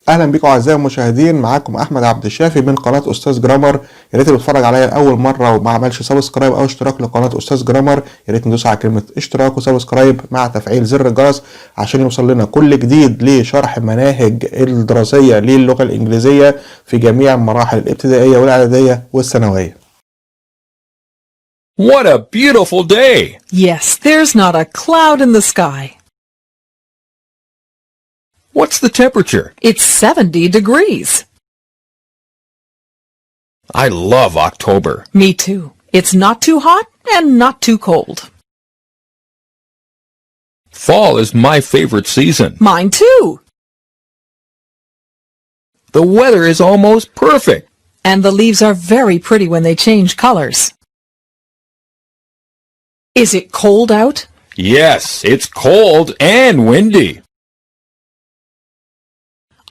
اهلا بكم اعزائي المشاهدين. معاكم احمد عبد الشافي من قناه استاذ جرامر. يا ريت اللي بيتفرج عليا لاول مره وما عملش سبسكرايب او اشتراك لقناه استاذ جرامر، يا ريت ندوس على كلمه اشتراك وسبسكرايب مع تفعيل زر الجرس عشان يوصل لنا كل جديد لشرح مناهج الدراسيه للغه الانجليزيه في جميع المراحل الابتدائيه والاعداديه والثانويه. What a beautiful day! Yes, there's not a cloud in the sky. What's the temperature? It's 70 degrees. I love October. Me too. It's not too hot and not too cold. Fall is my favorite season. Mine too. The weather is almost perfect. And the leaves are very pretty when they change colors. Is it cold out? Yes, it's cold and windy.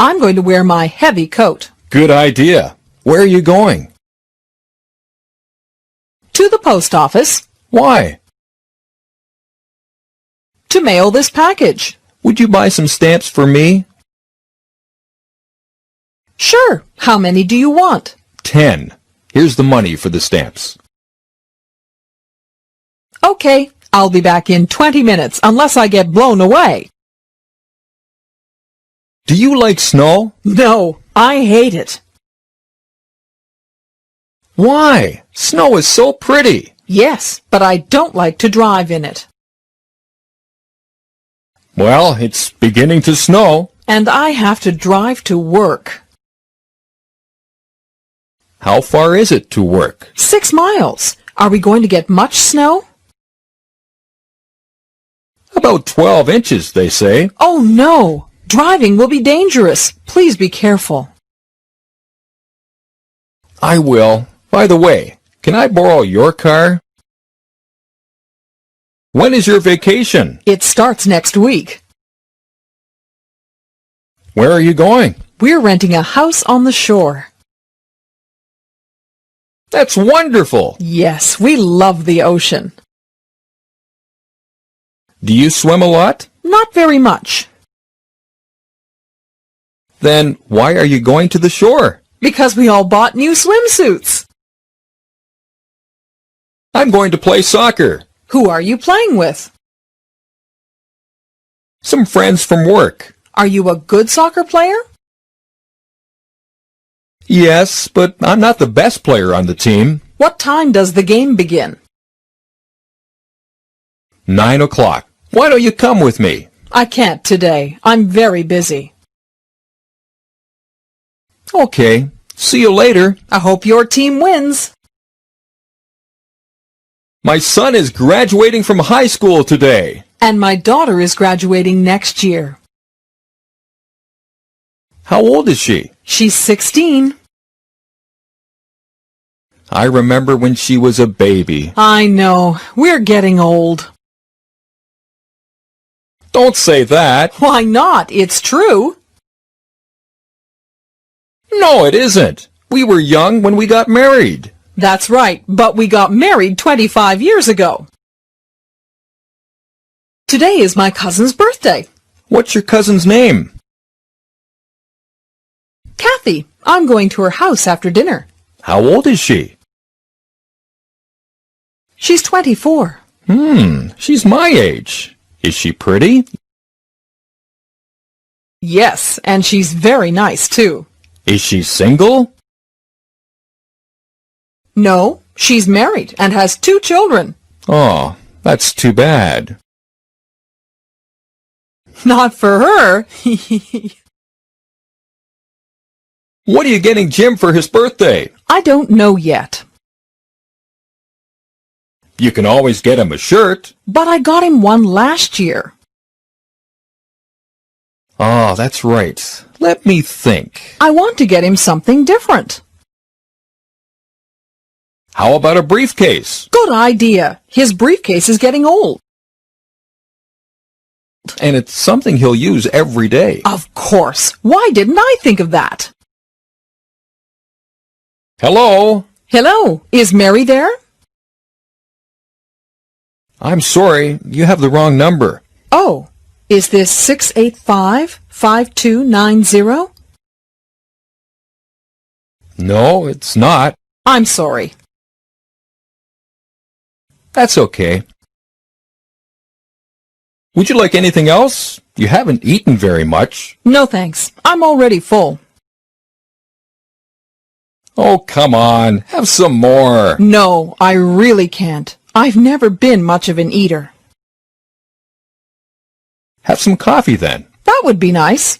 I'm going to wear my heavy coat. Good idea. Where are you going? To the post office. Why? To mail this package. Would you buy some stamps for me? Sure. How many do you want? 10. Here's the money for the stamps. Okay, I'll be back in 20 minutes unless I get blown away. Do you like snow? No, I hate it. Why? Snow is so pretty. Yes, but I don't like to drive in it. Well, it's beginning to snow. And I have to drive to work. How far is it to work? 6 miles. Are we going to get much snow? About 12 inches, they say. Oh no! Driving will be dangerous. Please be careful. I will. By the way, can I borrow your car? When is your vacation? It starts next week. Where are you going? We're renting a house on the shore. That's wonderful. Yes, we love the ocean. Do you swim a lot? Not very much. Then why are you going to the shore? Because we all bought new swimsuits. I'm going to play soccer. Who are you playing with? Some friends from work. Are you a good soccer player? Yes, but I'm not the best player on the team. What time does the game begin? 9 o'clock. Why don't you come with me? I can't today. I'm very busy. Okay. See you later. I hope your team wins. My son is graduating from high school today. And my daughter is graduating next year. How old is she? She's 16. I remember when she was a baby. I know. We're getting old. Don't say that. Why not? It's true. No, it isn't. We were young when we got married. That's right, but we got married 25 years ago. Today is my cousin's birthday. What's your cousin's name? Kathy. I'm going to her house after dinner. How old is she? She's 24. She's my age. Is she pretty? Yes, and she's very nice, too. Is she single? No, she's married and has 2 children. Oh, that's too bad. Not for her. What are you getting Jim for his birthday? I don't know yet. You can always get him a shirt. But I got him one last year. Oh, that's right. Let me think. I want to get him something different. How about a briefcase? Good idea. His briefcase is getting old. And it's something he'll use every day. Of course. Why didn't I think of that? Hello? Hello. Is Mary there? I'm sorry, you have the wrong number. Oh, is this 685-5290? No, it's not. I'm sorry. That's okay. Would you like anything else? You haven't eaten very much. No thanks. I'm already full. Oh, come on. Have some more. No, I really can't. I've never been much of an eater. Have some coffee then. That would be nice.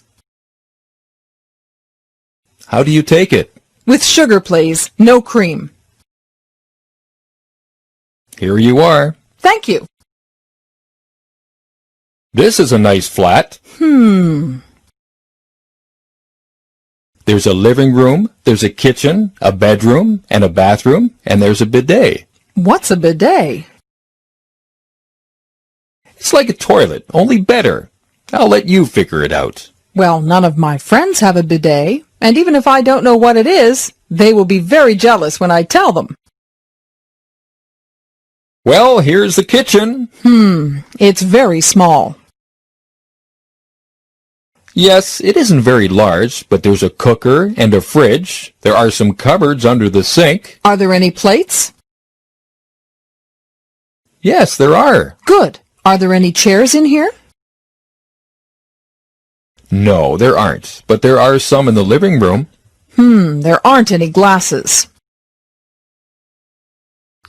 How do you take it? With sugar, please. No cream. Here you are. Thank you. This is a nice flat. There's a living room, there's a kitchen, a bedroom, and a bathroom, and there's a bidet. What's a bidet? It's like a toilet, only better. I'll let you figure it out. Well, none of my friends have a bidet, and even if I don't know what it is, they will be very jealous when I tell them. Well, here's the kitchen. It's very small. Yes, it isn't very large, but there's a cooker and a fridge. There are some cupboards under the sink. Are there any plates? Yes, there are. Good. Are there any chairs in here? No, there aren't, but there are some in the living room. There aren't any glasses.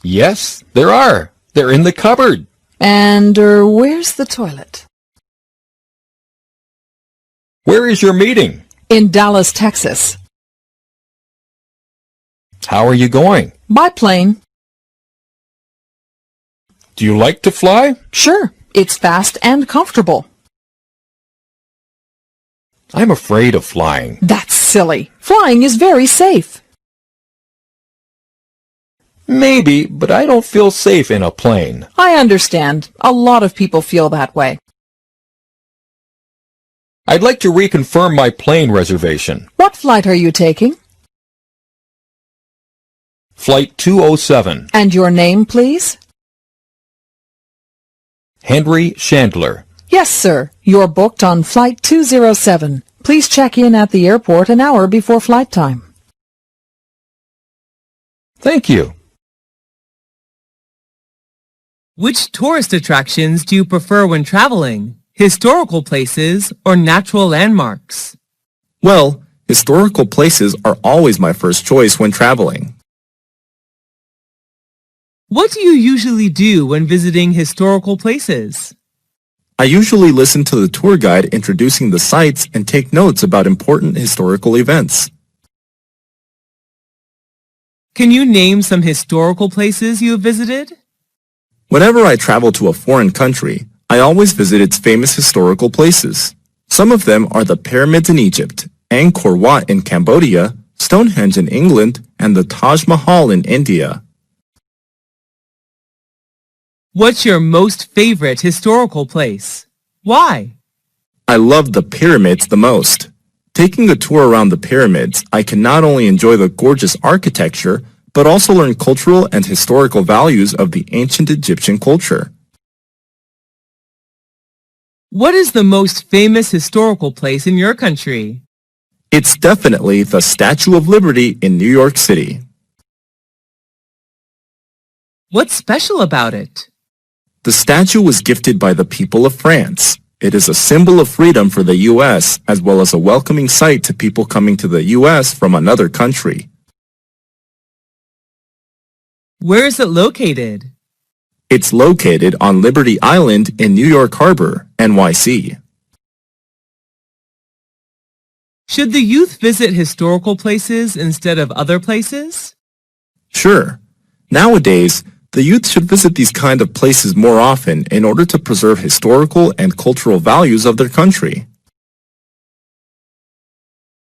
Yes, there are. They're in the cupboard. And where's the toilet? Where is your meeting? In Dallas, Texas. How are you going? By plane. Do you like to fly? Sure. It's fast and comfortable. I'm afraid of flying. That's silly. Flying is very safe. Maybe, but I don't feel safe in a plane. I understand. A lot of people feel that way. I'd like to reconfirm my plane reservation. What flight are you taking? Flight 207. And your name, please? Henry Chandler. Yes, sir. You're booked on Flight 207. Please check in at the airport an hour before flight time. Thank you. Which tourist attractions do you prefer when traveling? Historical places or natural landmarks? Well, historical places are always my first choice when traveling. What do you usually do when visiting historical places? I usually listen to the tour guide introducing the sites and take notes about important historical events. Can you name some historical places you have visited? Whenever I travel to a foreign country, I always visit its famous historical places. Some of them are the pyramids in Egypt, Angkor Wat in Cambodia, Stonehenge in England, and the Taj Mahal in India. What's your most favorite historical place? Why? I love the pyramids the most. Taking a tour around the pyramids, I can not only enjoy the gorgeous architecture, but also learn cultural and historical values of the ancient Egyptian culture. What is the most famous historical place in your country? It's definitely the Statue of Liberty in New York City. What's special about it? The statue was gifted by the people of France. It is a symbol of freedom for the U.S. as well as a welcoming sight to people coming to the U.S. from another country. Where is it located? It's located on Liberty Island in New York Harbor, NYC. Should the youth visit historical places instead of other places? Sure. Nowadays, the youth should visit these kind of places more often in order to preserve historical and cultural values of their country.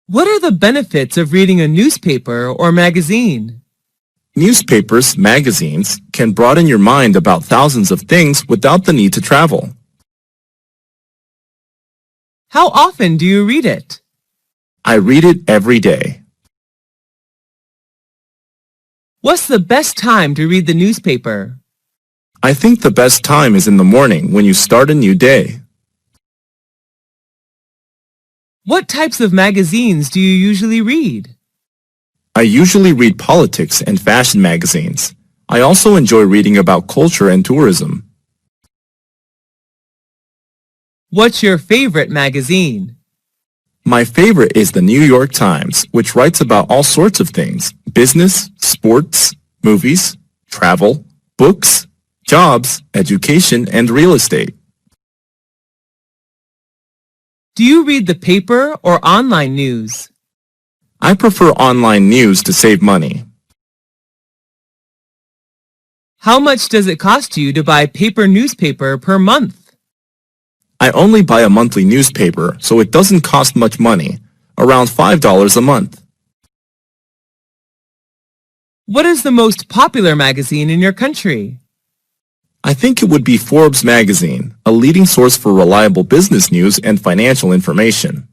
What are the benefits of reading a newspaper or magazine? Newspapers, magazines, can broaden your mind about thousands of things without the need to travel. How often do you read it? I read it every day. What's the best time to read the newspaper? I think the best time is in the morning when you start a new day. What types of magazines do you usually read? I usually read politics and fashion magazines. I also enjoy reading about culture and tourism. What's your favorite magazine? My favorite is the New York Times, which writes about all sorts of things: business, sports, movies, travel, books, jobs, education, and real estate. Do you read the paper or online news? I prefer online news to save money. How much does it cost you to buy paper newspaper per month? I only buy a monthly newspaper, so it doesn't cost much money, around $5 a month. What is the most popular magazine in your country? I think it would be Forbes magazine, a leading source for reliable business news and financial information.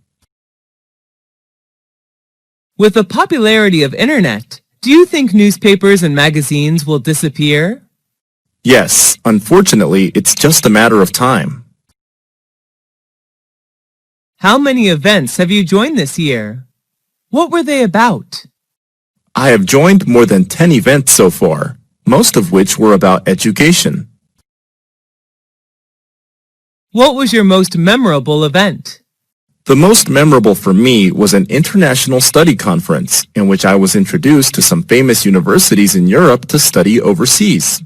With the popularity of internet, do you think newspapers and magazines will disappear? Yes, unfortunately, it's just a matter of time. How many events have you joined this year? What were they about? I have joined more than 10 events so far, most of which were about education. What was your most memorable event? The most memorable for me was an international study conference in which I was introduced to some famous universities in Europe to study overseas.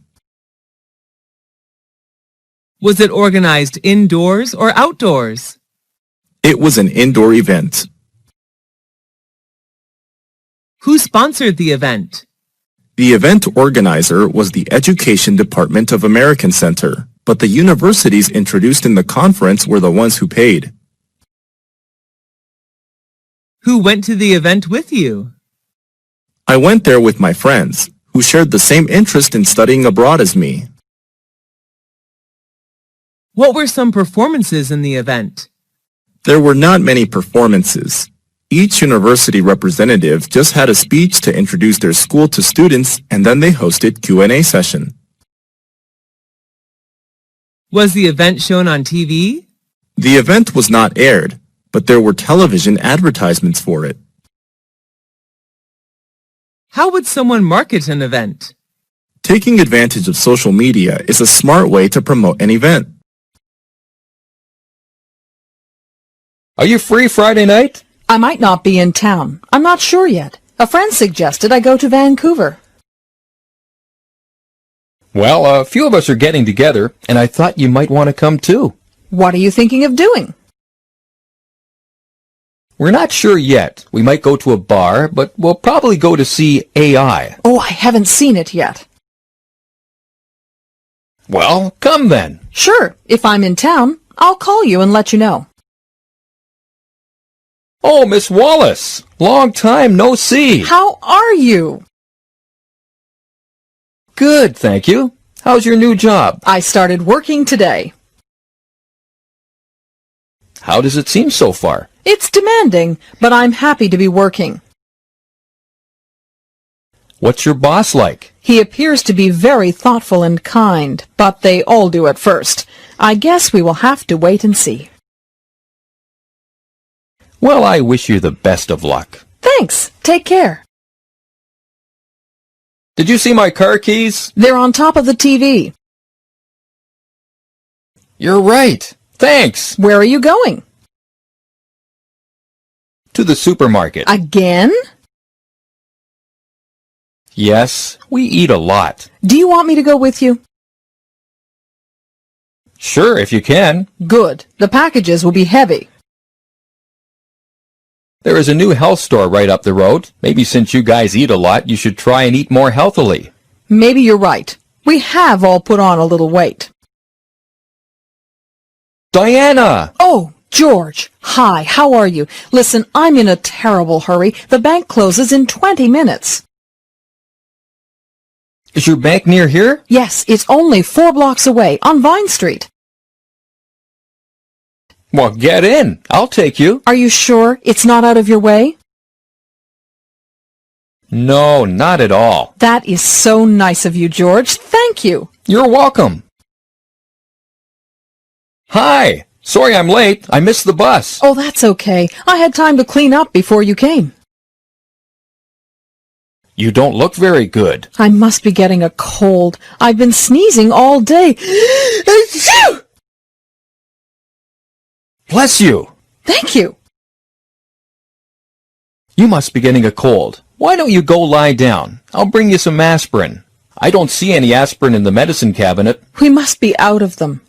Was it organized indoors or outdoors? It was an indoor event. Who sponsored the event? The event organizer was the Education Department of American Center, but the universities introduced in the conference were the ones who paid. Who went to the event with you? I went there with my friends, who shared the same interest in studying abroad as me. What were some performances in the event? There were not many performances. Each university representative just had a speech to introduce their school to students, and then they hosted Q&A session. Was the event shown on TV? The event was not aired, but there were television advertisements for it. How would someone market an event? Taking advantage of social media is a smart way to promote an event. Are you free Friday night? I might not be in town. I'm not sure yet. A friend suggested I go to Vancouver. Well, a few of us are getting together, and I thought you might want to come too. What are you thinking of doing? We're not sure yet. We might go to a bar, but we'll probably go to see AI. Oh, I haven't seen it yet. Well, come then. Sure, if I'm in town, I'll call you and let you know. Oh, Miss Wallace, long time no see. How are you? Good, thank you. How's your new job? I started working today. How does it seem so far? It's demanding, but I'm happy to be working. What's your boss like? He appears to be very thoughtful and kind, but they all do at first. I guess we will have to wait and see. Well, I wish you the best of luck. Thanks. Take care. Did you see my car keys? They're on top of the TV. You're right. Thanks. Where are you going? To the supermarket. Again? Yes, we eat a lot. Do you want me to go with you? Sure, if you can. Good. The packages will be heavy. There is a new health store right up the road. Maybe since you guys eat a lot, you should try and eat more healthily. Maybe you're right. We have all put on a little weight. Diana! Oh, George. Hi, how are you? Listen, I'm in a terrible hurry. The bank closes in 20 minutes. Is your bank near here? Yes, it's only 4 blocks away, on Vine Street. Well, get in. I'll take you. Are you sure it's not out of your way? No, not at all. That is so nice of you, George. Thank you. You're welcome. Hi. Sorry I'm late. I missed the bus. Oh, that's okay. I had time to clean up before you came. You don't look very good. I must be getting a cold. I've been sneezing all day. Achoo! Bless you. Thank you. You must be getting a cold. Why don't you go lie down? I'll bring you some aspirin. I don't see any aspirin in the medicine cabinet. We must be out of them.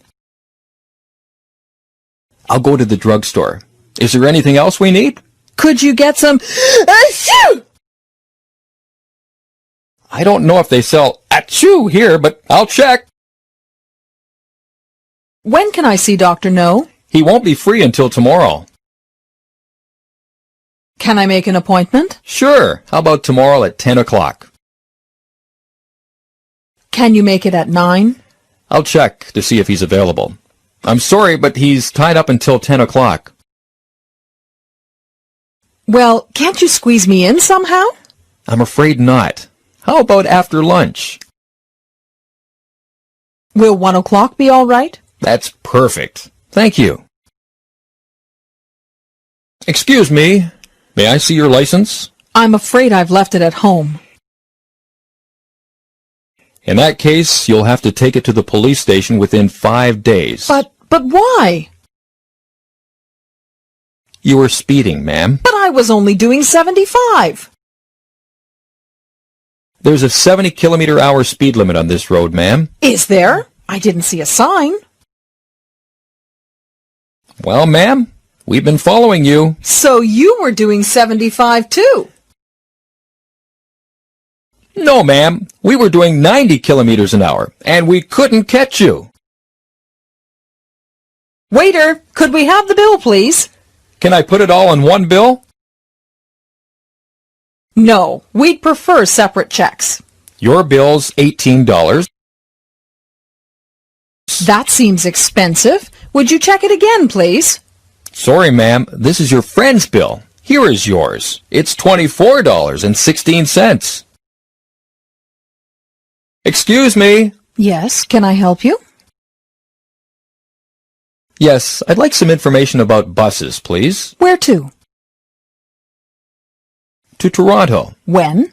I'll go to the drugstore. Is there anything else we need? Could you get some... Achoo! I don't know if they sell achoo here, but I'll check. When can I see Dr. No? He won't be free until tomorrow. Can I make an appointment? Sure. How about tomorrow at 10 o'clock? Can you make it at 9? I'll check to see if he's available. I'm sorry, but he's tied up until 10 o'clock. Well, can't you squeeze me in somehow? I'm afraid not. How about after lunch? Will 1 o'clock be all right? That's perfect. Thank you. Excuse me. May I see your license? I'm afraid I've left it at home. In that case, you'll have to take it to the police station within 5 days. But why? You were speeding, ma'am. But I was only doing 75. There's a 70-kilometer-hour speed limit on this road, ma'am. Is there? I didn't see a sign. Well, ma'am, we've been following you. So you were doing 75 too? No, ma'am. We were doing 90 kilometers an hour, and we couldn't catch you. Waiter, could we have the bill, please? Can I put it all in one bill? No, we'd prefer separate checks. Your bill's $18. That seems expensive. Would you check it again, please? Sorry, ma'am. This is your friend's bill. Here is yours. It's $24.16. Excuse me. Yes, can I help you? Yes, I'd like some information about buses, please. Where to? To Toronto. When?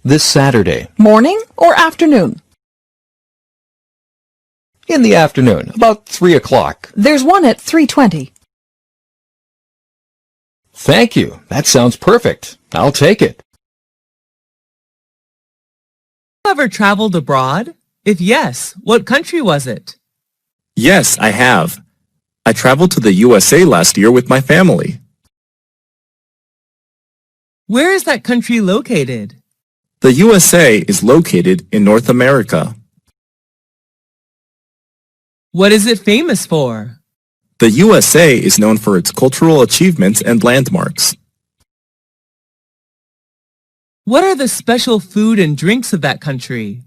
This Saturday. Morning or afternoon? In the afternoon, about 3 o'clock. There's one at 3:20. Thank you. That sounds perfect. I'll take it. Ever traveled abroad? If yes, what country was it? Yes, I have. I traveled to the USA last year with my family. Where is that country located? The USA is located in North America. What is it famous for? The USA is known for its cultural achievements and landmarks. What are the special food and drinks of that country?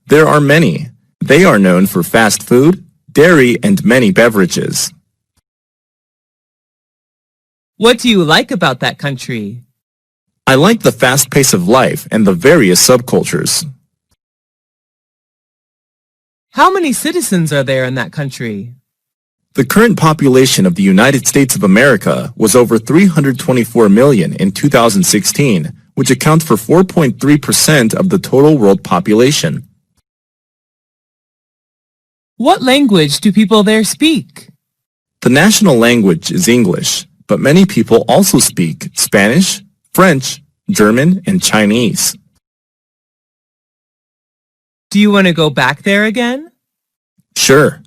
There are many. They are known for fast food, dairy, and many beverages. What do you like about that country? I like the fast pace of life and the various subcultures. How many citizens are there in that country? The current population of the United States of America was over 324 million in 2016, which accounts for 4.3% of the total world population. What language do people there speak? The national language is English, but many people also speak Spanish, French, German, and Chinese. Do you want to go back there again? Sure.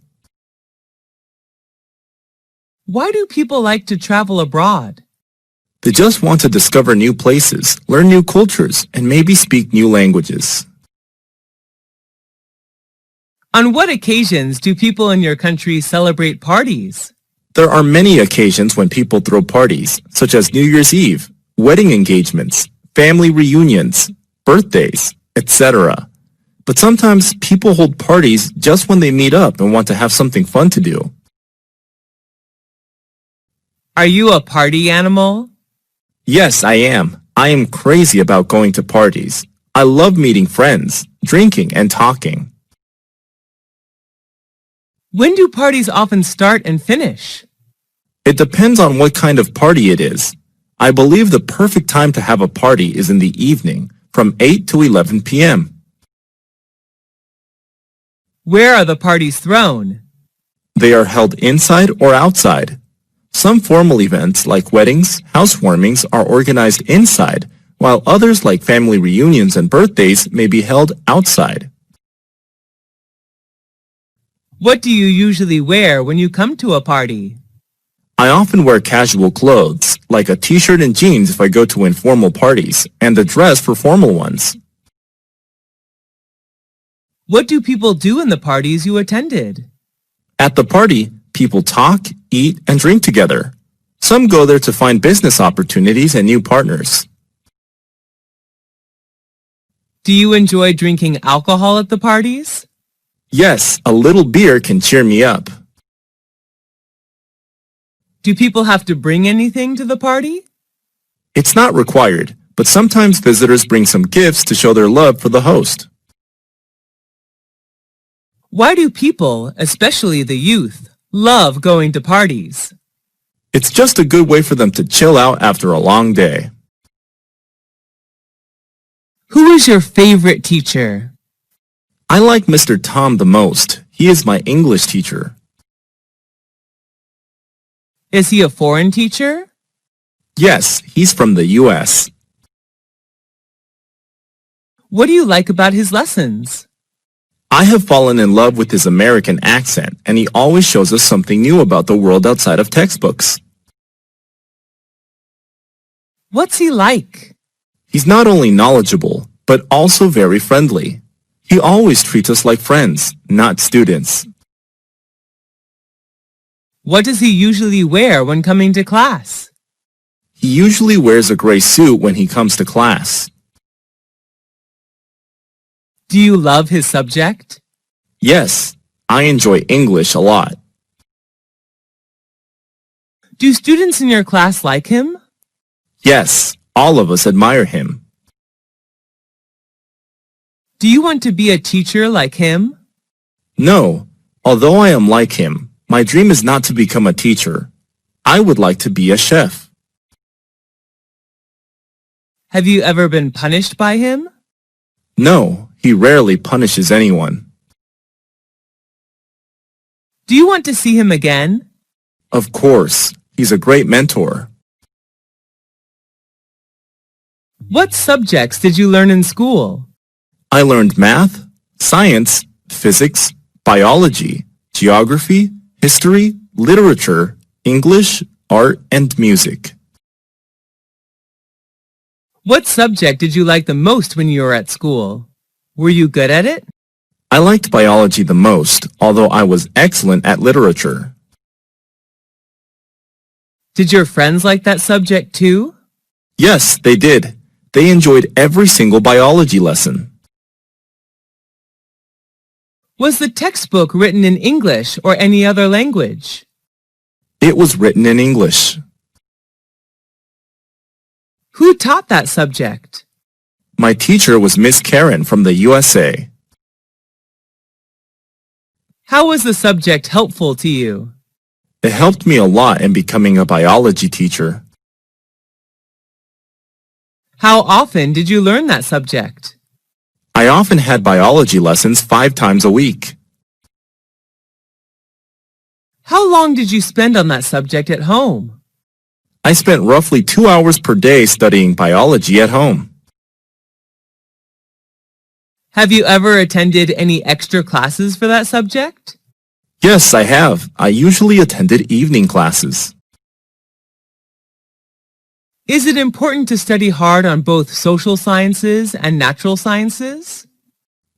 Why do people like to travel abroad? They just want to discover new places, learn new cultures, and maybe speak new languages. On what occasions do people in your country celebrate parties? There are many occasions when people throw parties, such as New Year's Eve, wedding engagements, family reunions, birthdays, etc. But sometimes people hold parties just when they meet up and want to have something fun to do. Are you a party animal? Yes, I am. I am crazy about going to parties. I love meeting friends, drinking, and talking. When do parties often start and finish? It depends on what kind of party it is. I believe the perfect time to have a party is in the evening, from 8 to 11 p.m. Where are the parties thrown? They are held inside or outside. Some formal events like weddings, housewarmings are organized inside, while others like family reunions and birthdays may be held outside. What do you usually wear when you come to a party? I often wear casual clothes, like a t-shirt and jeans if I go to informal parties, and a dress for formal ones. What do people do in the parties you attended? At the party, people talk, eat, and drink together. Some go there to find business opportunities and new partners. Do you enjoy drinking alcohol at the parties? Yes, a little beer can cheer me up. Do people have to bring anything to the party? It's not required, but sometimes visitors bring some gifts to show their love for the host. Why do people, especially the youth, love going to parties? It's just a good way for them to chill out after a long day. Who is your favorite teacher? I like Mr. Tom the most. He is my English teacher. Is he a foreign teacher? Yes, he's from the U.S. What do you like about his lessons? I have fallen in love with his American accent, and he always shows us something new about the world outside of textbooks. What's he like? He's not only knowledgeable, but also very friendly. He always treats us like friends, not students. What does he usually wear when coming to class? He usually wears a gray suit when he comes to class. Do you love his subject? Yes, I enjoy English a lot. Do students in your class like him? Yes, all of us admire him. Do you want to be a teacher like him? No, although I am like him, my dream is not to become a teacher. I would like to be a chef. Have you ever been punished by him? No, he rarely punishes anyone. Do you want to see him again? Of course, he's a great mentor. What subjects did you learn in school? I learned math, science, physics, biology, geography, history, literature, English, art, and music. What subject did you like the most when you were at school? Were you good at it? I liked biology the most, although I was excellent at literature. Did your friends like that subject too? Yes, they did. They enjoyed every single biology lesson. Was the textbook written in English or any other language? It was written in English. Who taught that subject? My teacher was Miss Karen from the USA. How was the subject helpful to you? It helped me a lot in becoming a biology teacher. How often did you learn that subject? I often had biology lessons 5 times a week. How long did you spend on that subject at home? I spent roughly 2 hours per day studying biology at home. Have you ever attended any extra classes for that subject? Yes, I have. I usually attended evening classes. Is it important to study hard on both social sciences and natural sciences?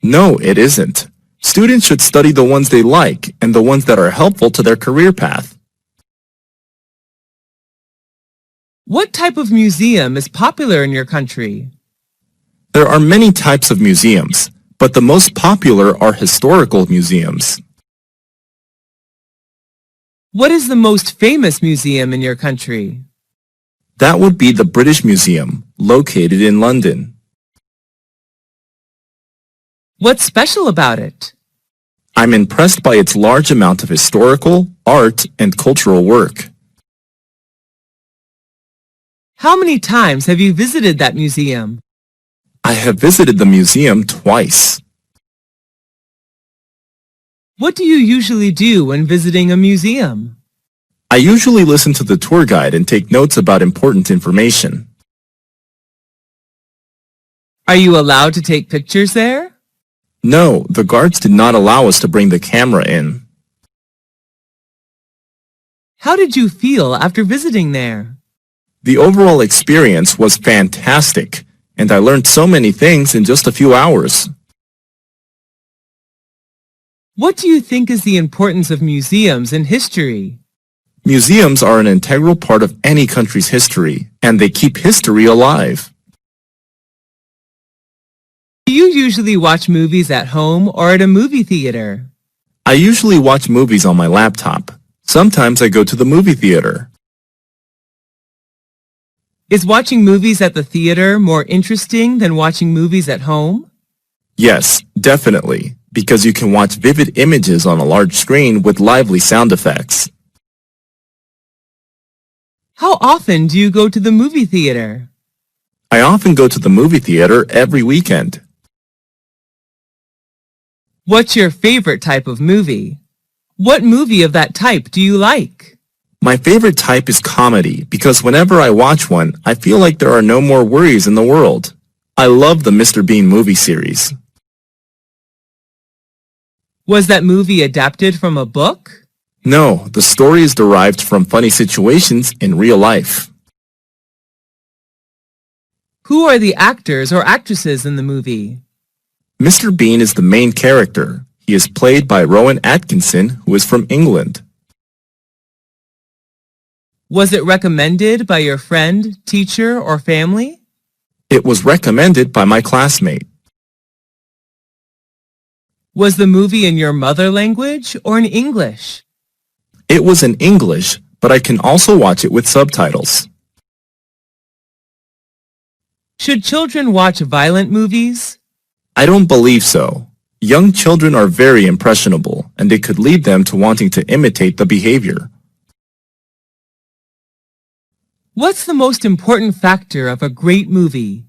No, it isn't. Students should study the ones they like and the ones that are helpful to their career path. What type of museum is popular in your country? There are many types of museums, but the most popular are historical museums. What is the most famous museum in your country? That would be the British Museum, located in London. What's special about it? I'm impressed by its large amount of historical, art, and cultural work. How many times have you visited that museum? I have visited the museum twice. What do you usually do when visiting a museum? I usually listen to the tour guide and take notes about important information. Are you allowed to take pictures there? No, the guards did not allow us to bring the camera in. How did you feel after visiting there? The overall experience was fantastic, and I learned so many things in just a few hours. What do you think is the importance of museums in history? Museums are an integral part of any country's history, and they keep history alive. Do you usually watch movies at home or at a movie theater? I usually watch movies on my laptop. Sometimes I go to the movie theater. Is watching movies at the theater more interesting than watching movies at home? Yes, definitely, because you can watch vivid images on a large screen with lively sound effects. How often do you go to the movie theater? I often go to the movie theater every weekend. What's your favorite type of movie? What movie of that type do you like? My favorite type is comedy because whenever I watch one, I feel like there are no more worries in the world. I love the Mr. Bean movie series. Was that movie adapted from a book? No, the story is derived from funny situations in real life. Who are the actors or actresses in the movie? Mr. Bean is the main character. He is played by Rowan Atkinson, who is from England. Was it recommended by your friend, teacher, or family? It was recommended by my classmate. Was the movie in your mother language or in English? It was in English, but I can also watch it with subtitles. Should children watch violent movies? I don't believe so. Young children are very impressionable, and it could lead them to wanting to imitate the behavior. What's the most important factor of a great movie?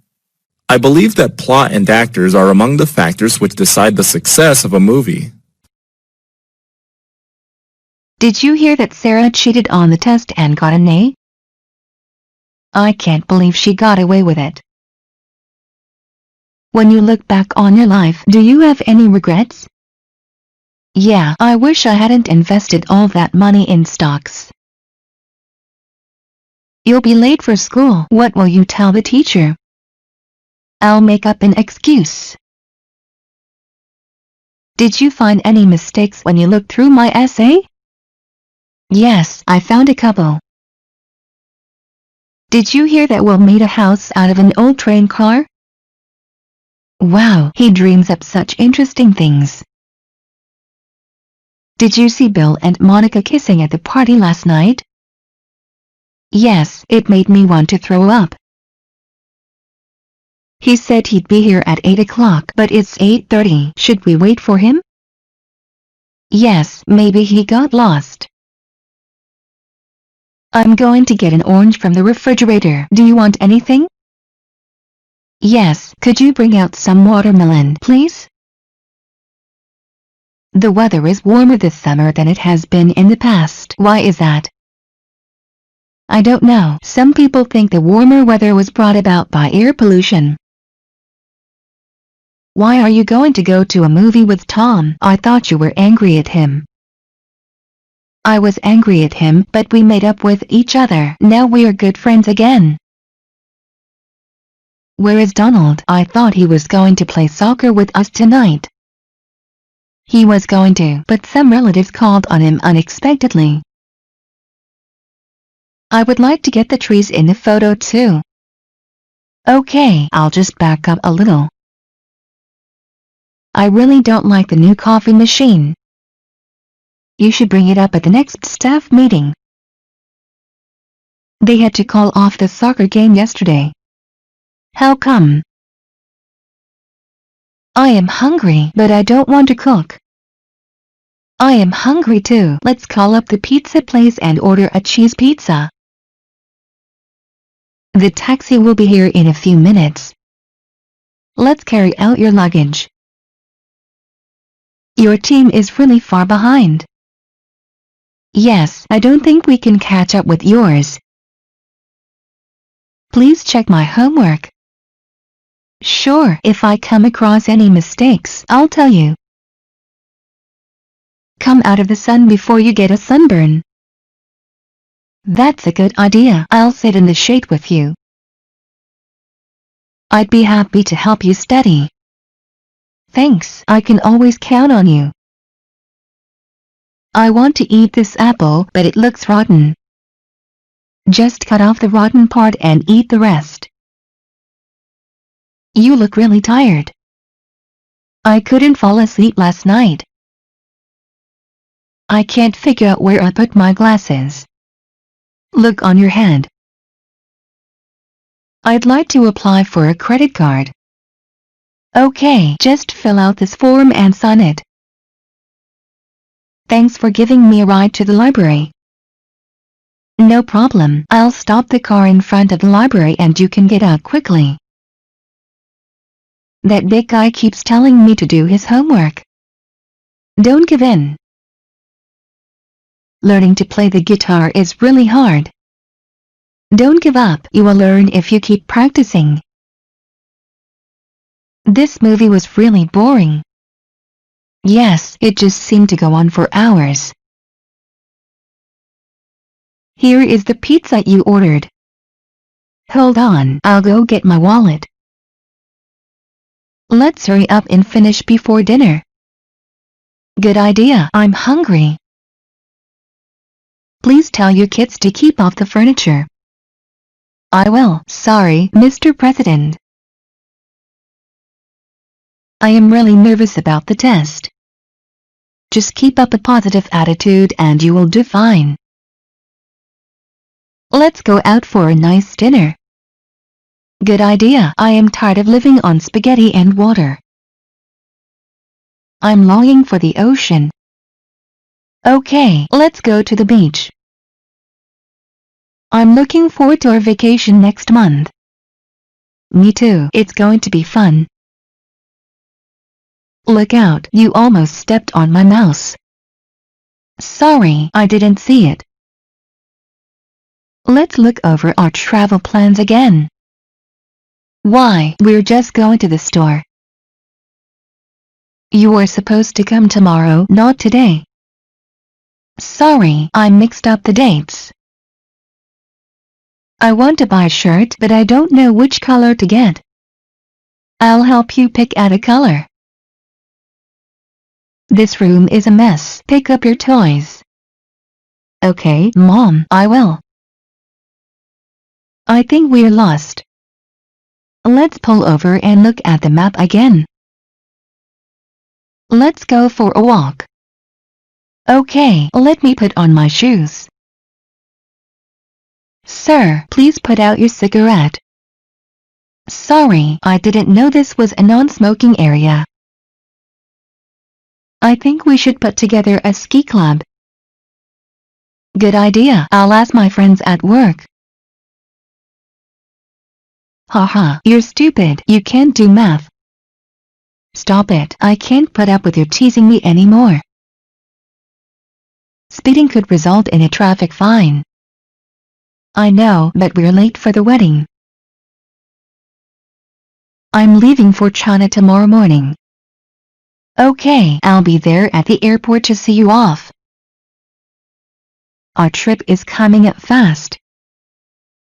I believe that plot and actors are among the factors which decide the success of a movie. Did you hear that Sarah cheated on the test and got an A? I can't believe she got away with it. When you look back on your life, do you have any regrets? Yeah, I wish I hadn't invested all that money in stocks. You'll be late for school. What will you tell the teacher? I'll make up an excuse. Did you find any mistakes when you looked through my essay? Yes, I found a couple. Did you hear that Will made a house out of an old train car? Wow, he dreams up such interesting things. Did you see Bill and Monica kissing at the party last night? Yes, it made me want to throw up. He said he'd be here at 8 o'clock, but it's 8:30. Should we wait for him? Yes, maybe he got lost. I'm going to get an orange from the refrigerator. Do you want anything? Yes, could you bring out some watermelon, please? The weather is warmer this summer than it has been in the past. Why is that? I don't know. Some people think the warmer weather was brought about by air pollution. Why are you going to go to a movie with Tom? I thought you were angry at him. I was angry at him, but we made up with each other. Now we are good friends again. Where is Donald? I thought he was going to play soccer with us tonight. He was going to, but some relatives called on him unexpectedly. I would like to get the trees in the photo too. Okay, I'll just back up a little. I really don't like the new coffee machine. You should bring it up at the next staff meeting. They had to call off the soccer game yesterday. How come? I am hungry, but I don't want to cook. I am hungry too. Let's call up the pizza place and order a cheese pizza. The taxi will be here in a few minutes. Let's carry out your luggage. Your team is really far behind. Yes, I don't think we can catch up with yours. Please check my homework. Sure, if I come across any mistakes, I'll tell you. Come out of the sun before you get a sunburn. That's a good idea. I'll sit in the shade with you. I'd be happy to help you study. Thanks, I can always count on you. I want to eat this apple, but it looks rotten. Just cut off the rotten part and eat the rest. You look really tired. I couldn't fall asleep last night. I can't figure out where I put my glasses. Look on your head. I'd like to apply for a credit card. Okay, just fill out this form and sign it. Thanks for giving me a ride to the library. No problem, I'll stop the car in front of the library and you can get out quickly. That big guy keeps telling me to do his homework. Don't give in. Learning to play the guitar is really hard. Don't give up, you will learn if you keep practicing. This movie was really boring. Yes, it just seemed to go on for hours. Here is the pizza you ordered. Hold on, I'll go get my wallet. Let's hurry up and finish before dinner. Good idea, I'm hungry. Please tell your kids to keep off the furniture. I will. Sorry, Mr. President. I am really nervous about the test. Just keep up a positive attitude and you will do fine. Let's go out for a nice dinner. Good idea. I am tired of living on spaghetti and water. I'm longing for the ocean. Okay, let's go to the beach. I'm looking forward to our vacation next month. Me too, it's going to be fun. Look out, you almost stepped on my mouse. Sorry, I didn't see it. Let's look over our travel plans again. Why, we're just going to the store. You were supposed to come tomorrow, not today. Sorry, I mixed up the dates. I want to buy a shirt, but I don't know which color to get. I'll help you pick out a color. This room is a mess. Pick up your toys. Okay, Mom, I will. I think we're lost. Let's pull over and look at the map again. Let's go for a walk. Okay, let me put on my shoes. Sir, please put out your cigarette. Sorry, I didn't know this was a non-smoking area. I think we should put together a ski club. Good idea, I'll ask my friends at work. Haha, you're stupid, you can't do math. Stop it, I can't put up with your teasing me anymore. Speeding could result in a traffic fine. I know, but we're late for the wedding. I'm leaving for China tomorrow morning. Okay, I'll be there at the airport to see you off. Our trip is coming up fast.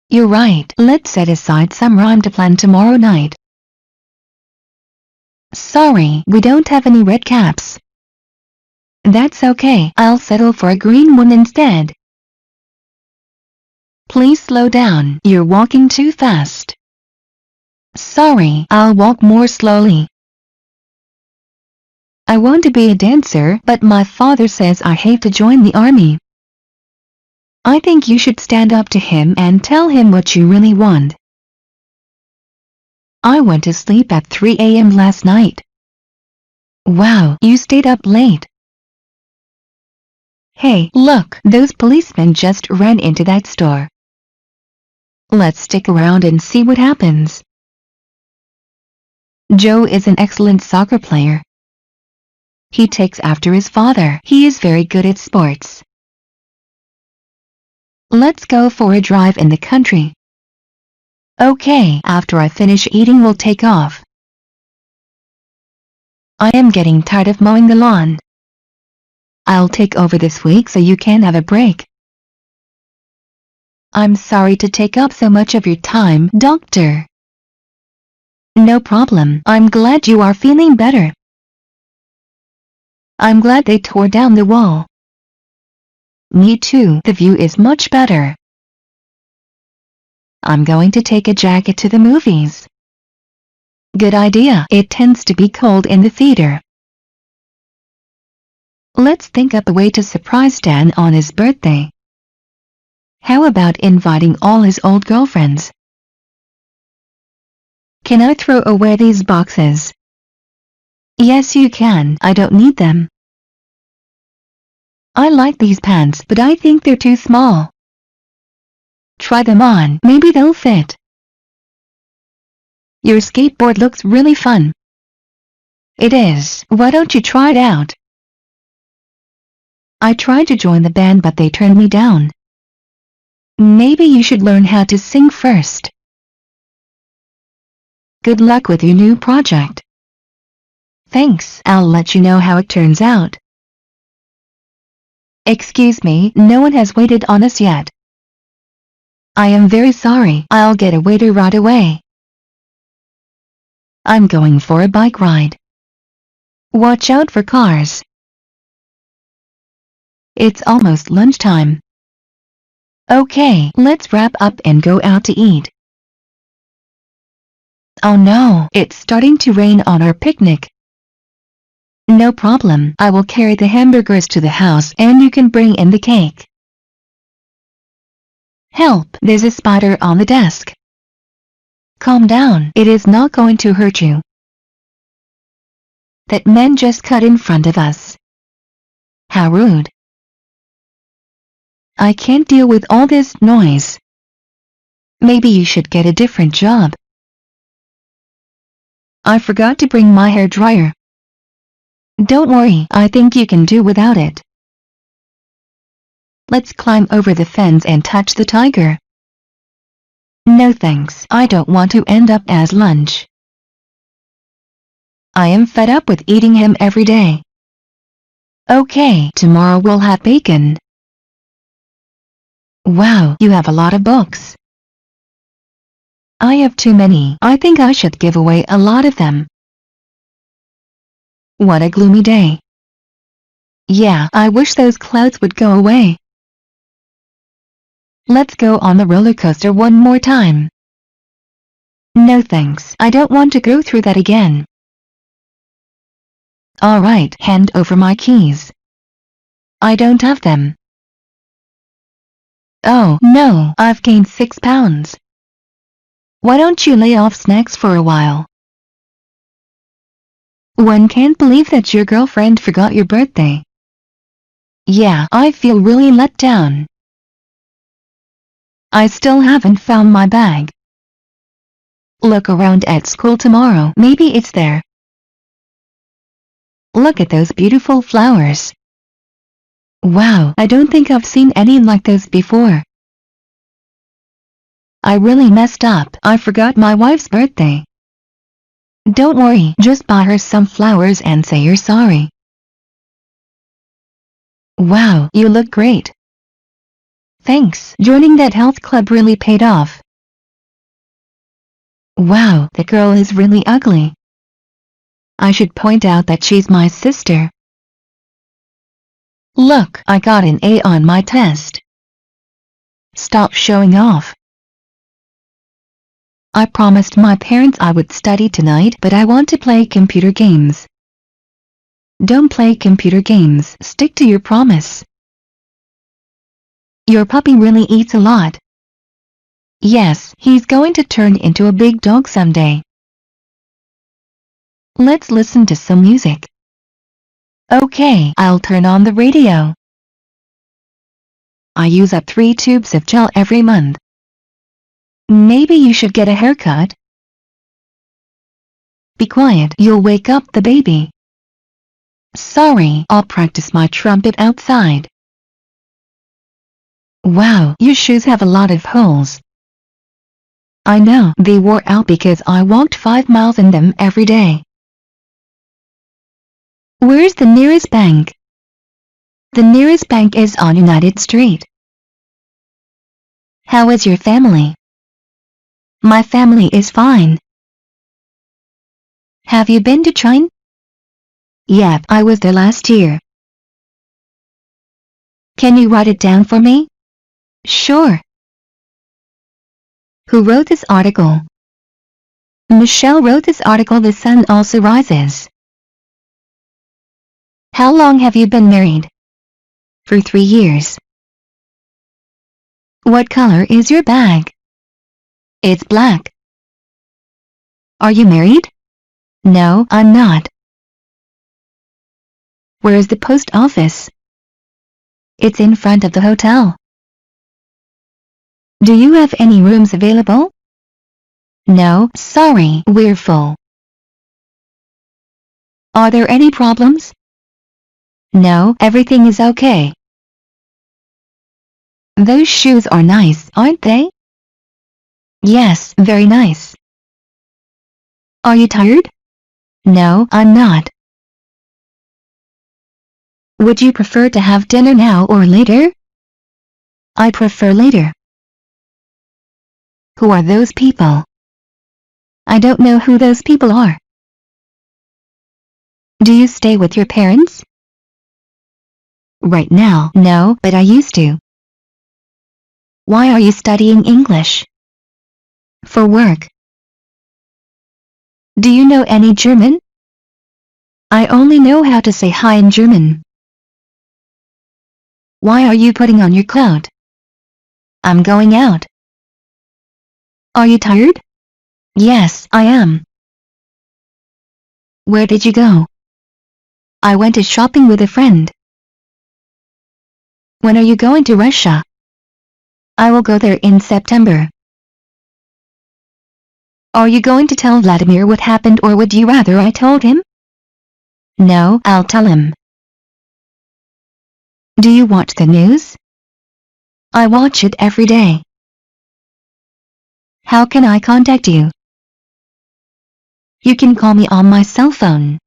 You're right, let's set aside some time to plan tomorrow night. Sorry, we don't have any red caps. That's okay, I'll settle for a green one instead. Please slow down, you're walking too fast. Sorry, I'll walk more slowly. I want to be a dancer, but my father says I hate to join the army. I think you should stand up to him and tell him what you really want. I went to sleep at 3 a.m. last night. Wow, you stayed up late. Hey, look, those policemen just ran into that store. Let's stick around and see what happens. Joe is an excellent soccer player. He takes after his father. He is very good at sports. Let's go for a drive in the country. Okay, after I finish eating we'll take off. I am getting tired of mowing the lawn. I'll take over this week so you can have a break. I'm sorry to take up so much of your time, Doctor. No problem. I'm glad you are feeling better. I'm glad they tore down the wall. Me too. The view is much better. I'm going to take a jacket to the movies. Good idea. It tends to be cold in the theater. Let's think up a way to surprise Dan on his birthday. How about inviting all his old girlfriends? Can I throw away these boxes? Yes, you can. I don't need them. I like these pants, but I think they're too small. Try them on. Maybe they'll fit. Your skateboard looks really fun. It is. Why don't you try it out? I tried to join the band but they turned me down. Maybe you should learn how to sing first. Good luck with your new project. Thanks. I'll let you know how it turns out. Excuse me, no one has waited on us yet. I am very sorry. I'll get a waiter right away. I'm going for a bike ride. Watch out for cars. It's almost lunchtime. Okay, let's wrap up and go out to eat. Oh no, it's starting to rain on our picnic. No problem, I will carry the hamburgers to the house and you can bring in the cake. Help, there's a spider on the desk. Calm down, it is not going to hurt you. That man just cut in front of us. How rude. I can't deal with all this noise. Maybe you should get a different job. I forgot to bring my hair dryer. Don't worry, I think you can do without it. Let's climb over the fence and touch the tiger. No thanks, I don't want to end up as lunch. I am fed up with eating him every day. Okay, tomorrow we'll have bacon. Wow, you have a lot of books. I have too many. I think I should give away a lot of them. What a gloomy day. Yeah, I wish those clouds would go away. Let's go on the roller coaster one more time. No thanks, I don't want to go through that again. Alright, hand over my keys. I don't have them. Oh, no, I've gained 6 pounds. Why don't you lay off snacks for a while? One can't believe that your girlfriend forgot your birthday. Yeah, I feel really let down. I still haven't found my bag. Look around at school tomorrow, maybe it's there. Look at those beautiful flowers. Wow, I don't think I've seen any like those before. I really messed up. I forgot my wife's birthday. Don't worry, just buy her some flowers and say you're sorry. Wow, you look great. Thanks, joining that health club really paid off. Wow, the girl is really ugly. I should point out that she's my sister. Look, I got an A on my test. Stop showing off. I promised my parents I would study tonight, but I want to play computer games. Don't play computer games, stick to your promise. Your puppy really eats a lot. Yes, he's going to turn into a big dog someday. Let's listen to some music. Okay, I'll turn on the radio. I use up 3 tubes of gel every month. Maybe you should get a haircut. Be quiet, you'll wake up the baby. Sorry, I'll practice my trumpet outside. Wow, your shoes have a lot of holes. I know, they wore out because I walked 5 miles in them every day. Where's the nearest bank? The nearest bank is on United Street. How is your family? My family is fine. Have you been to China? Yep, I was there last year. Can you write it down for me? Sure. Who wrote this article? Michelle wrote this article. The sun also rises. How long have you been married? For 3 years. What color is your bag? It's black. Are you married? No, I'm not. Where is the post office? It's in front of the hotel. Do you have any rooms available? No, sorry, we're full. Are there any problems? No, everything is okay. Those shoes are nice, aren't they? Yes, very nice. Are you tired? No, I'm not. Would you prefer to have dinner now or later? I prefer later. Who are those people? I don't know who those people are. Do you stay with your parents? Right now, no, but I used to. Why are you studying English? For work. Do you know any German? I only know how to say hi in German. Why are you putting on your coat? I'm going out. Are you tired? Yes, I am. Where did you go? I went to shopping with a friend. When are you going to Russia? I will go there in September. Are you going to tell Vladimir what happened, or would you rather I told him? No, I'll tell him. Do you watch the news? I watch it every day. How can I contact you? You can call me on my cell phone.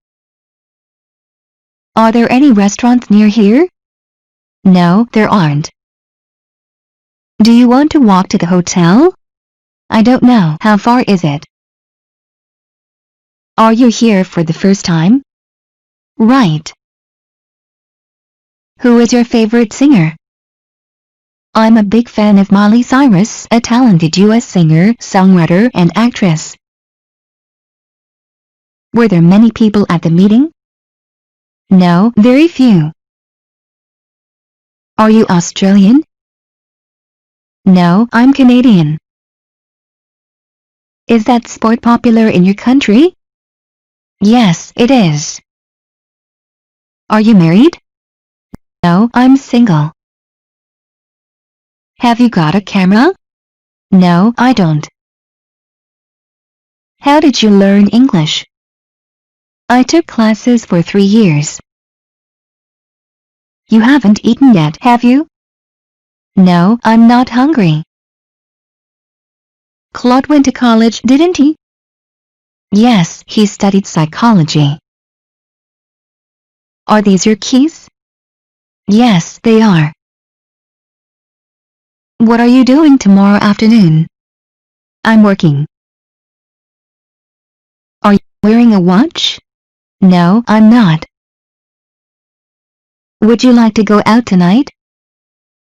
Are there any restaurants near here? No, there aren't. Do you want to walk to the hotel? I don't know. How far is it? Are you here for the first time? Right. Who is your favorite singer? I'm a big fan of Miley Cyrus, a talented US singer, songwriter, and actress. Were there many people at the meeting? No, very few. Are you Australian? No, I'm Canadian. Is that sport popular in your country? Yes, it is. Are you married? No, I'm single. Have you got a camera? No, I don't. How did you learn English? I took classes for 3 years. You haven't eaten yet, have you? No, I'm not hungry. Claude went to college, didn't he? Yes, he studied psychology. Are these your keys? Yes, they are. What are you doing tomorrow afternoon? I'm working. Are you wearing a watch? No, I'm not. Would you like to go out tonight?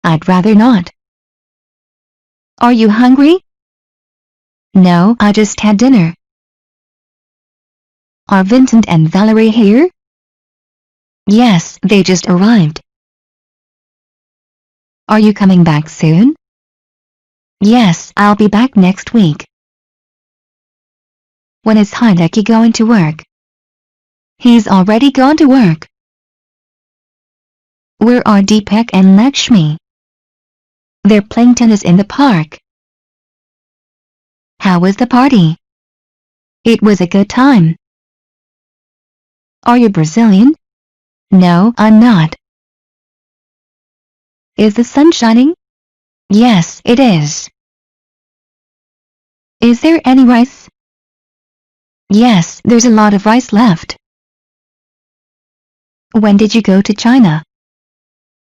I'd rather not. Are you hungry? No, I just had dinner. Are Vincent and Valerie here? Yes, they just arrived. Are you coming back soon? Yes, I'll be back next week. When is Hideki going to work? He's already gone to work. Where are Deepak and Lakshmi? They're playing tennis in the park. How was the party? It was a good time. Are you Brazilian? No, I'm not. Is the sun shining? Yes, it is. Is there any rice? Yes, there's a lot of rice left. When did you go to China?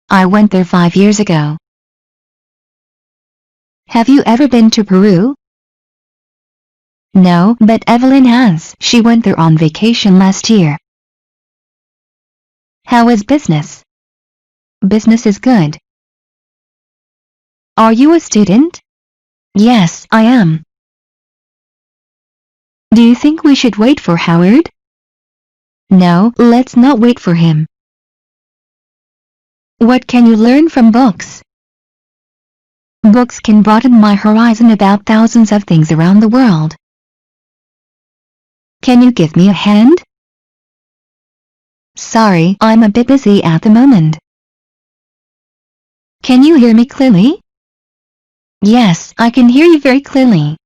I went there 5 years ago. Have you ever been to Peru? No, but Evelyn has. She went there on vacation last year. How is business? Business is good. Are you a student? Yes, I am. Do you think we should wait for Howard? No, let's not wait for him. What can you learn from books? Books can broaden my horizon about thousands of things around the world. Can you give me a hand? Sorry, I'm a bit busy at the moment. Can you hear me clearly? Yes, I can hear you very clearly.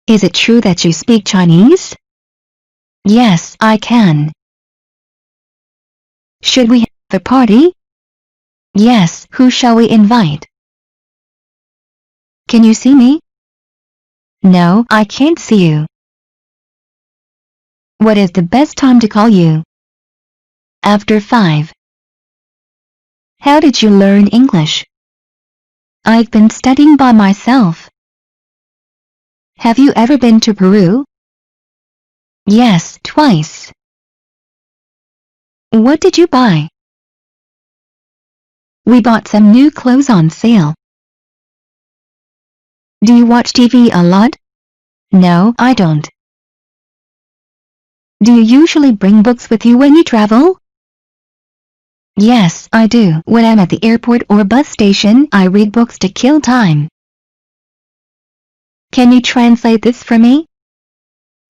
Is it true that you speak Chinese? Yes, I can. Should we have a party? Yes, who shall we invite? Can you see me? No, I can't see you. What is the best time to call you? After 5. How did you learn English? I've been studying by myself. Have you ever been to Peru? Yes, twice. What did you buy? We bought some new clothes on sale. Do you watch TV a lot? No, I don't. Do you usually bring books with you when you travel? Yes, I do. When I'm at the airport or bus station, I read books to kill time. Can you translate this for me?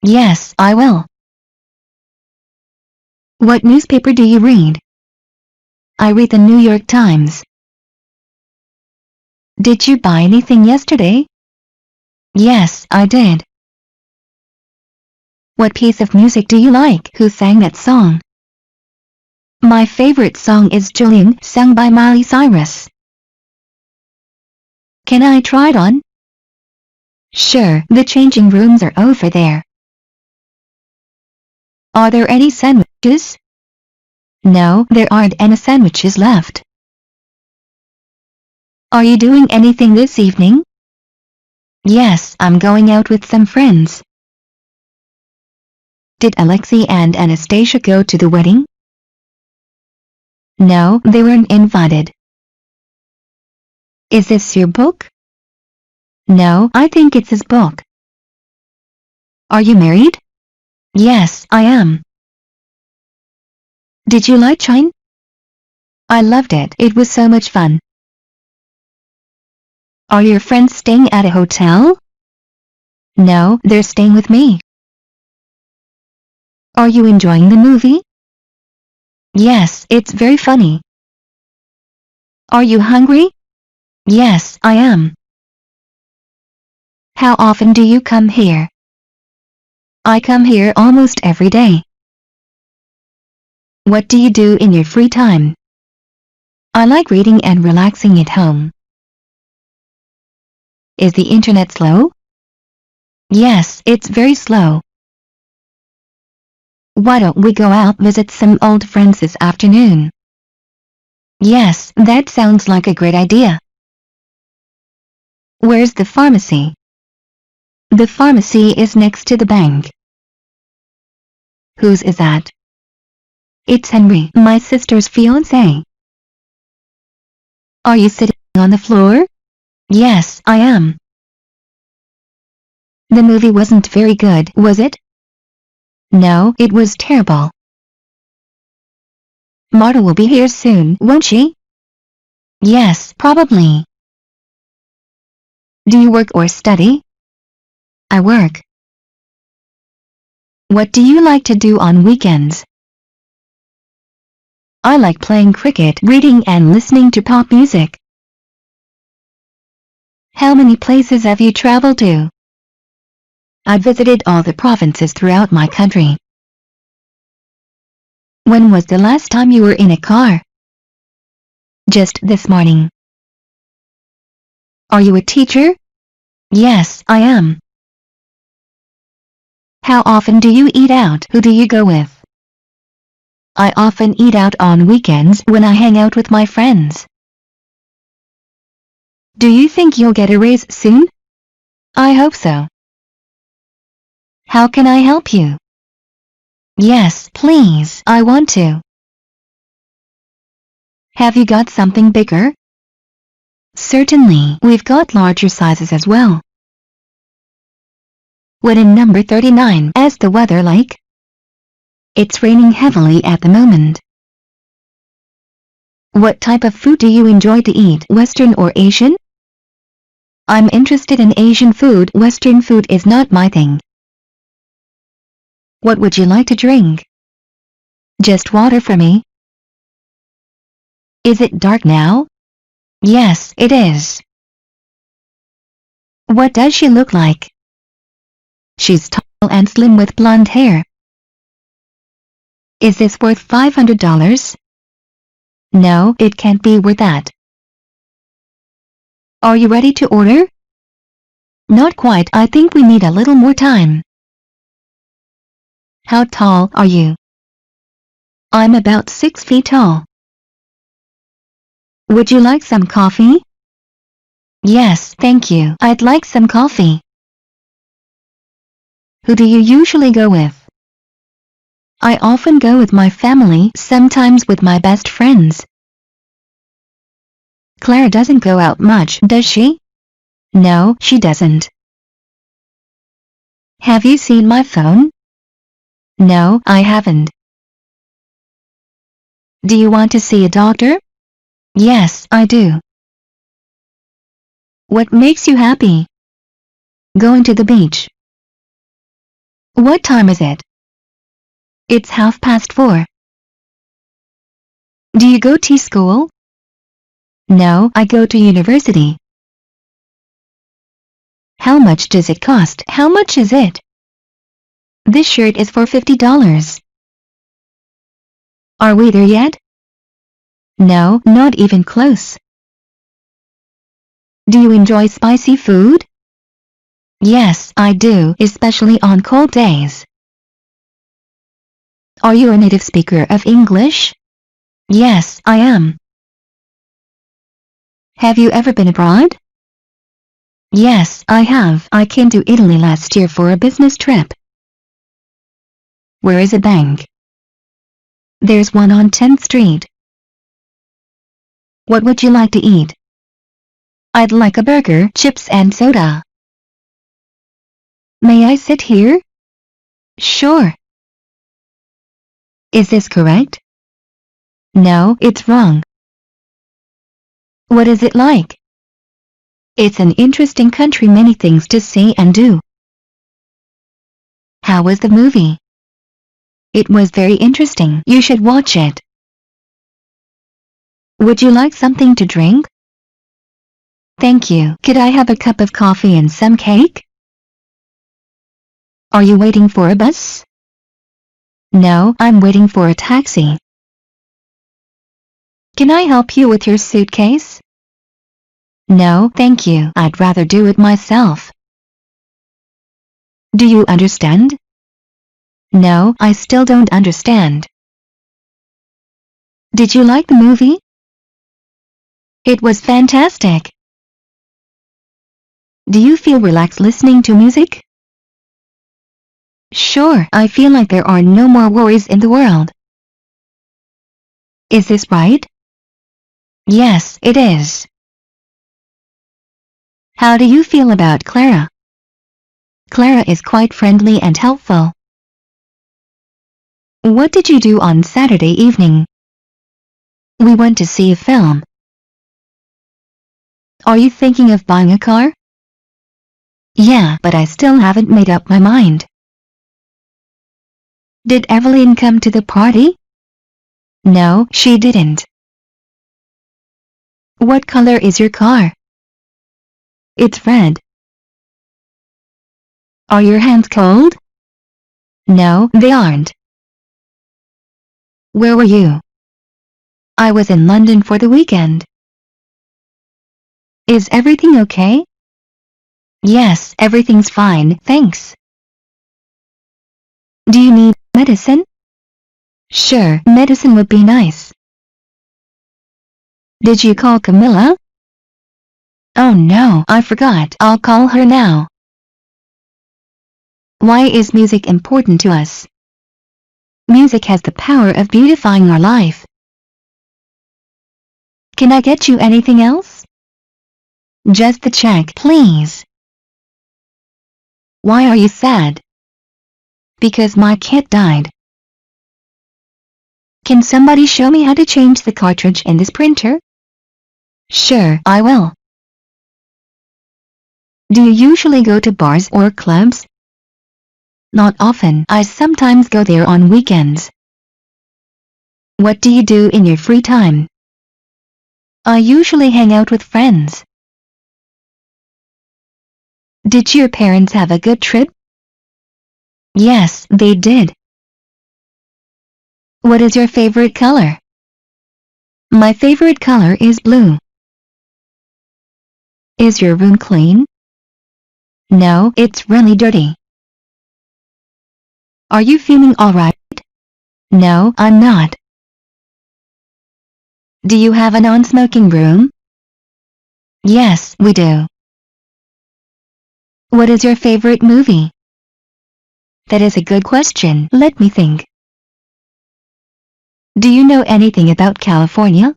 Yes, I will. What newspaper do you read? I read the New York Times. Did you buy anything yesterday? Yes, I did. What piece of music do you like? Who sang that song? My favorite song is Julian, sung by Miley Cyrus. Can I try it on? Sure, the changing rooms are over there. Are there any sandwiches? No, there aren't any sandwiches left. Are you doing anything this evening? Yes, I'm going out with some friends. Did Alexei and Anastasia go to the wedding? No, they weren't invited. Is this your book? No, I think it's his book. Are you married? Yes, I am. Did you like China? I loved it. It was so much fun. Are your friends staying at a hotel? No, they're staying with me. Are you enjoying the movie? Yes, it's very funny. Are you hungry? Yes, I am. How often do you come here? I come here almost every day. What do you do in your free time? I like reading and relaxing at home. Is the internet slow? Yes, it's very slow. Why don't we go out visit some old friends this afternoon? Yes, that sounds like a great idea. Where's the pharmacy? The pharmacy is next to the bank. Whose is that? It's Henry, my sister's fiancé. Are you sitting on the floor? Yes, I am. The movie wasn't very good, was it? No, it was terrible. Marta will be here soon, won't she? Yes, probably. Do you work or study? I work. What do you like to do on weekends? I like playing cricket, reading and listening to pop music. How many places have you traveled to? I've visited all the provinces throughout my country. When was the last time you were in a car? Just this morning. Are you a teacher? Yes, I am. How often do you eat out? Who do you go with? I often eat out on weekends when I hang out with my friends. Do you think you'll get a raise soon? I hope so. How can I help you? Yes, please, I want to. Have you got something bigger? Certainly, we've got larger sizes as well. What in number 39 is the weather like? It's raining heavily at the moment. What type of food do you enjoy to eat, Western or Asian? I'm interested in Asian food. Western food is not my thing. What would you like to drink? Just water for me. Is it dark now? Yes, it is. What does she look like? She's tall and slim with blonde hair. Is this worth $500? No, it can't be worth that. Are you ready to order? Not quite. I think we need a little more time. How tall are you? I'm about 6 feet tall. Would you like some coffee? Yes, thank you. I'd like some coffee. Who do you usually go with? I often go with my family, sometimes with my best friends. Clara doesn't go out much, does she? No, she doesn't. Have you seen my phone? No, I haven't. Do you want to see a doctor? Yes, I do. What makes you happy? Going to the beach. What time is it? It's 4:30. Do you go to school? No, I go to university. How much does it cost? How much is it? This shirt is for $50. Are we there yet? No, not even close. Do you enjoy spicy food? Yes, I do, especially on cold days. Are you a native speaker of English? Yes, I am. Have you ever been abroad? Yes, I have. I came to Italy last year for a business trip. Where is a bank? There's one on 10th Street. What would you like to eat? I'd like a burger, chips and soda. May I sit here? Sure. Is this correct? No, it's wrong. What is it like? It's an interesting country, many things to see and do. How was the movie? It was very interesting. You should watch it. Would you like something to drink? Thank you. Could I have a cup of coffee and some cake? Are you waiting for a bus? No, I'm waiting for a taxi. Can I help you with your suitcase? No, thank you. I'd rather do it myself. Do you understand? No, I still don't understand. Did you like the movie? It was fantastic. Do you feel relaxed listening to music? Sure, I feel like there are no more worries in the world. Is this right? Yes, it is. How do you feel about Clara? Clara is quite friendly and helpful. What did you do on Saturday evening? We went to see a film. Are you thinking of buying a car? Yeah, but I still haven't made up my mind. Did Evelyn come to the party? No, she didn't. What color is your car? It's red. Are your hands cold? No, they aren't. Where were you? I was in London for the weekend. Is everything okay? Yes, everything's fine, thanks. Do you need medicine? Sure, medicine would be nice. Did you call Camilla? Oh no, I forgot. I'll call her now. Why is music important to us? Music has the power of beautifying our life. Can I get you anything else? Just the check, please. Why are you sad? Because my cat died. Can somebody show me how to change the cartridge in this printer? Sure, I will. Do you usually go to bars or clubs? Not often. I sometimes go there on weekends. What do you do in your free time? I usually hang out with friends. Did your parents have a good trip? Yes, they did. What is your favorite color? My favorite color is blue. Is your room clean? No, it's really dirty. Are you feeling alright? No, I'm not. Do you have a non-smoking room? Yes, we do. What is your favorite movie? That is a good question. Let me think. Do you know anything about California?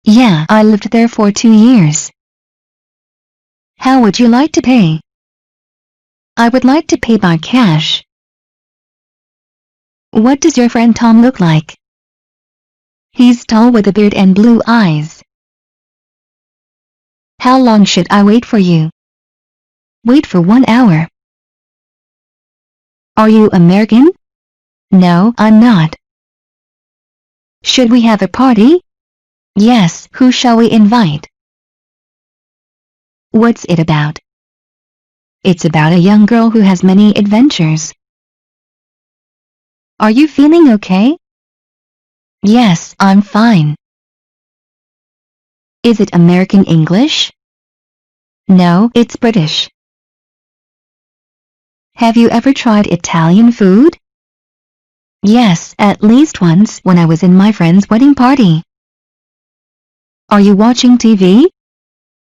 Yeah, I lived there for 2 years. How would you like to pay? I would like to pay by cash. What does your friend Tom look like? He's tall with a beard and blue eyes. How long should I wait for you? Wait for 1 hour. Are you American? No, I'm not. Should we have a party? Yes, who shall we invite? What's it about? It's about a young girl who has many adventures. Are you feeling okay? Yes, I'm fine. Is it American English? No, it's British. Have you ever tried Italian food? Yes, at least once when I was in my friend's wedding party. Are you watching TV?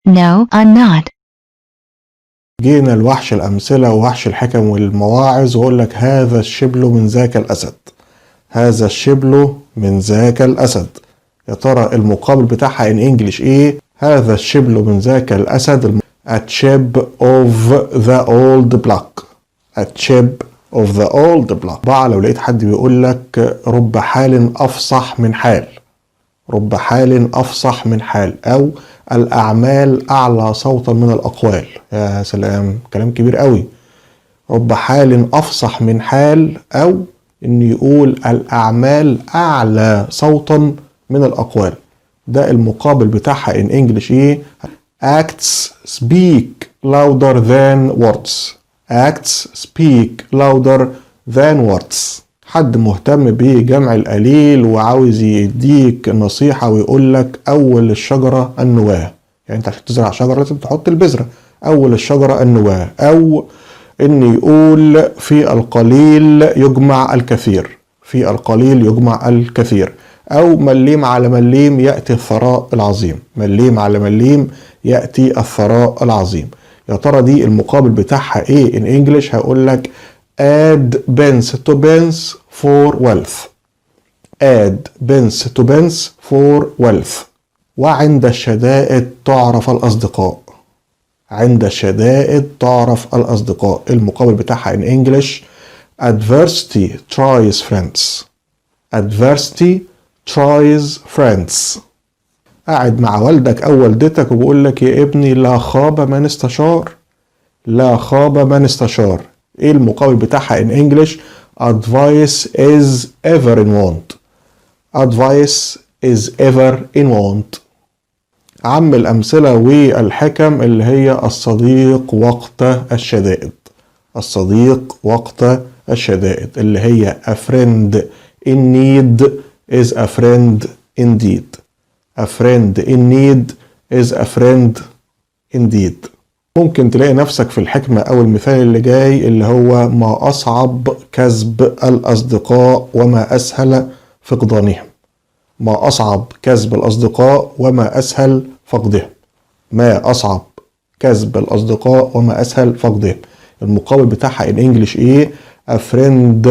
No, I'm not. جينا لوحش الأمثلة ووحش الحكم والمواعظ وأقول لك هذا الشبل من ذاك الأسد. هذا الشبل من ذاك الأسد. يا ترى المقابل بتاعها in English إيه؟ هذا الشبل من ذاك الأسد. A chip of the old block. A chip of the old block. بقى لو لقيت حد بيقول لك رب حال أفصح من حال. رب حال أفصح من حال أو الأعمال أعلى صوتا من الأقوال. يا سلام، كلام كبير قوي. رب حال أفصح من حال أو إن يقول الأعمال أعلى صوتا من الأقوال. ده المقابل بتاعها in English إيه؟ Acts speak louder than words. Acts speak louder than words. حد مهتم بجمع القليل وعاوز يديك نصيحة ويقول لك أول الشجرة النواة. يعني أنت عشان تزرع شجرة لازم تحط البذرة. أول الشجرة النواة. أو إن يقول في القليل يجمع الكثير. في القليل يجمع الكثير. أو مليم على مليم يأتي الثراء العظيم. مليم على مليم يأتي الثراء العظيم. يا ترى دي المقابل بتاعها إيه in English؟ هقول لك add pence to pence for wealth. add pence to pence for wealth. وعند الشدائد تعرف الأصدقاء. عند الشدائد تعرف الأصدقاء. المقابل بتاعها in English adversity tries friends. adversity tries friends. قاعد مع والدك أو والدتك وبقول لك يا ابني لا خاب من استشار. لا خاب من استشار. ايه المقابل بتاعها in English؟ advice is ever in want. advice is ever in want. عم الأمثلة والحكم اللي هي الصديق وقت الشدائد. الصديق وقت الشدائد اللي هي a friend in need is a friend indeed. A friend in need is a friend indeed. ممكن تلاقي نفسك في الحكمة أو المثال اللي جاي اللي هو ما أصعب كسب الأصدقاء وما أسهل فقدانهم. ما أصعب كسب الأصدقاء وما أسهل فقدهم. ما أصعب كسب الأصدقاء وما أسهل فقدهم. المقابل بتاعها in English إيه؟ A friend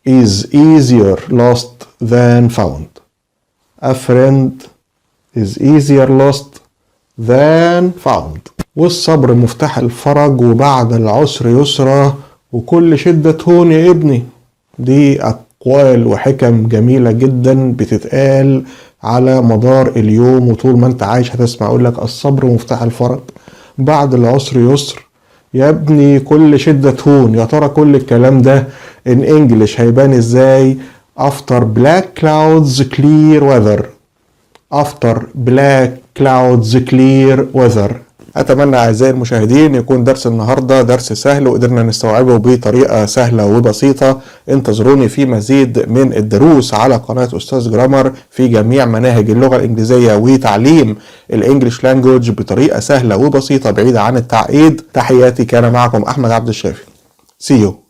is easier lost than found. A friend is easier lost than found. والصبر مفتاح الفرج وبعد العسر يسرا وكل شدة هون يا ابني. دي أقوال وحكم جميلة جدا بتتقال على مدار اليوم، وطول ما انت عايش هتسمع يقول لك الصبر مفتاح الفرج، بعد العسر يسر، يا ابني كل شدة هون. يا ترى كل الكلام ده in English هيبان ازاي؟ after black clouds clear weather. after black clouds clear weather. أتمنى أعزائي المشاهدين يكون درس النهاردة درس سهل وقدرنا نستوعبه بطريقة سهلة وبسيطة. انتظروني في مزيد من الدروس على قناة أستاذ جرامر في جميع مناهج اللغة الإنجليزية وتعليم الانجليش لانجوج بطريقة سهلة وبسيطة بعيدة عن التعقيد. تحياتي، كان معكم أحمد عبد الشافي. See you.